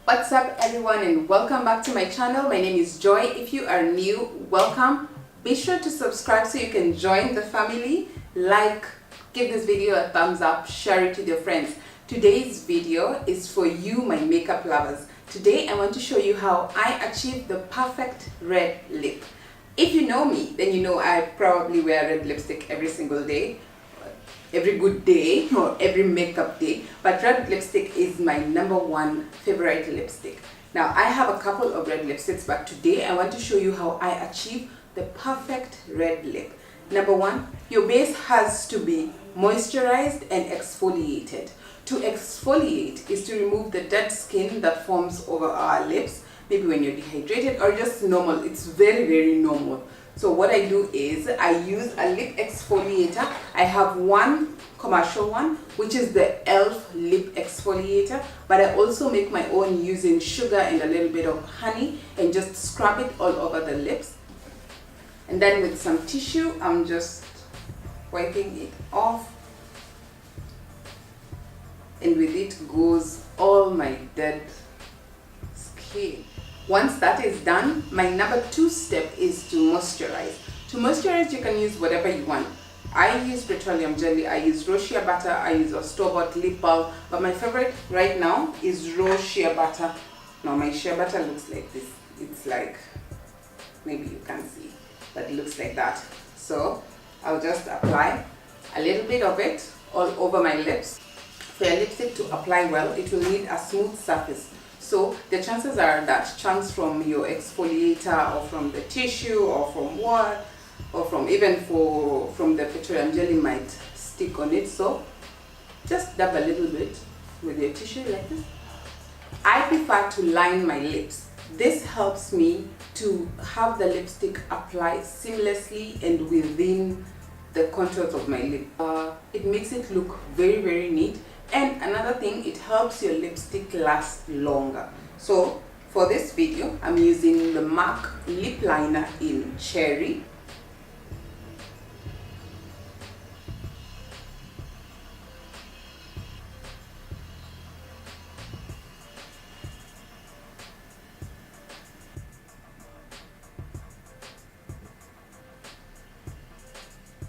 What's up everyone, and welcome back to my channel. My name is Joy. If you are new, welcome. Be sure to subscribe so you can join the family. Like, give this video a thumbs up, share it with your friends. Today's video is for you, my makeup lovers. Today I want to show you how I achieve the perfect red lip. If you know me, then you know I probably wear red lipstick every single day, every good day, or every makeup day, but red lipstick is my #1 favorite lipstick. Now I have a couple of red lipsticks, but today I want to show you how I achieve the perfect red lip. Number one, your base has to be moisturized and exfoliated. To exfoliate is to remove the dead skin that forms over our lips, maybe when you're dehydrated or just normal. It's very normal. So what I do is I use a lip exfoliator. I have one commercial one, which is the e.l.f. lip exfoliator, but I also make my own using sugar and a little bit of honey and just scrub it all over the lips. And then with some tissue, I'm just wiping it off. And with it goes all my dead skin. Once that is done, my number 2 step is to moisturize. To moisturize, you can use whatever you want. I use petroleum jelly, I use raw shea butter, I use a store-bought lip balm, but my favorite right now is raw shea butter. Now my shea butter looks like this. It's like, maybe you can't see, but it looks like that. So I'll just apply a little bit of it all over my lips. For your lipstick to apply well, it will need a smooth surface. So the chances are that chunks from your exfoliator or from the tissue or from what, or from from the petroleum jelly might stick on it. So just dab a little bit with your tissue like this. I prefer to line my lips. This helps me to have the lipstick apply seamlessly and within the contours of my lip. It makes it look very neat. And another thing, it helps your lipstick last longer. So for this video, I'm using the MAC lip liner in Cherry.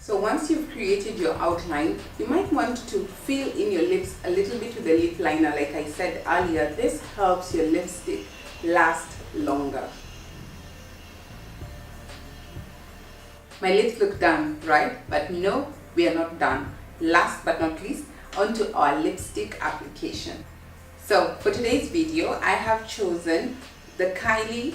So once you've created your outline, you might want to fill in your lips a little bit with the lip liner. Like I said earlier, this helps your lipstick last longer. My lips look done, right? But no, we are not done. Last but not least, onto our lipstick application. So for today's video, I have chosen the Kylie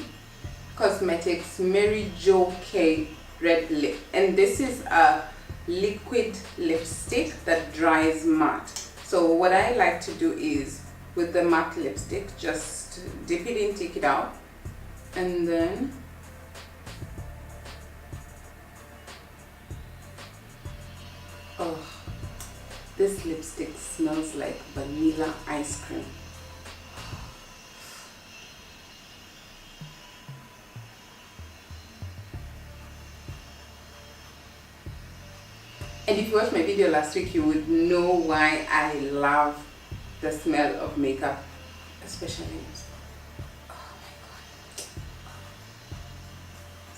Cosmetics Mary Jo K red lip, and this is a liquid lipstick that dries matte. So what I like to do is with the matte lipstick, just dip it in, take it out, and then this lipstick smells like vanilla ice cream. And if you watched my video last week, you would know why I love the smell of makeup, especially lips. Oh my god.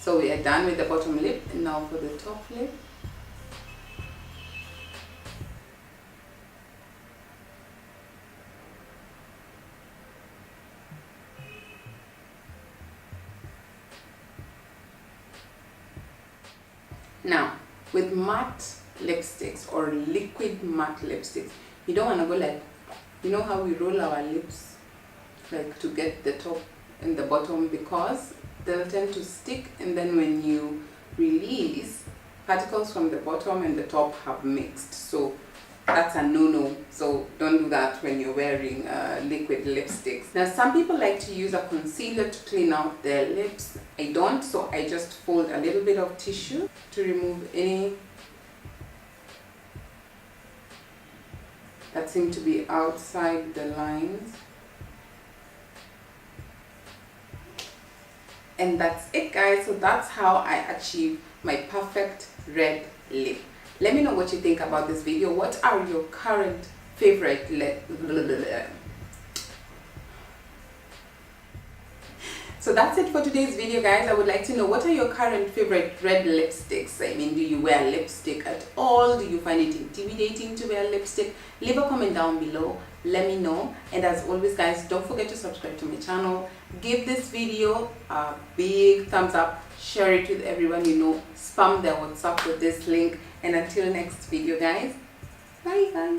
So we are done with the bottom lip, and now for the top lip. Now, with matte lipsticks or liquid matte lipsticks, you don't want to go like, you know how we roll our lips like to get the top and the bottom, because they'll tend to stick, and then when you release, particles from the bottom and the top have mixed. So that's a no-no. So don't do that when you're wearing liquid lipsticks. Now some people like to use a concealer to clean out their lips. I don't, so I just fold a little bit of tissue to remove any that seem to be outside the lines. And that's it, guys. So that's how I achieve my perfect red lip. Let me know what you think about this video. What are your current favorite So that's it for today's video, guys. I would like to know, what are your current favorite red lipsticks? I mean, do you wear lipstick at all? Do you find it intimidating to wear lipstick? Leave a comment down below, let me know. And as always, guys, don't forget to subscribe to my channel. Give this video a big thumbs up, share it with everyone you know, spam their WhatsApp with this link. And until next video, guys, bye bye.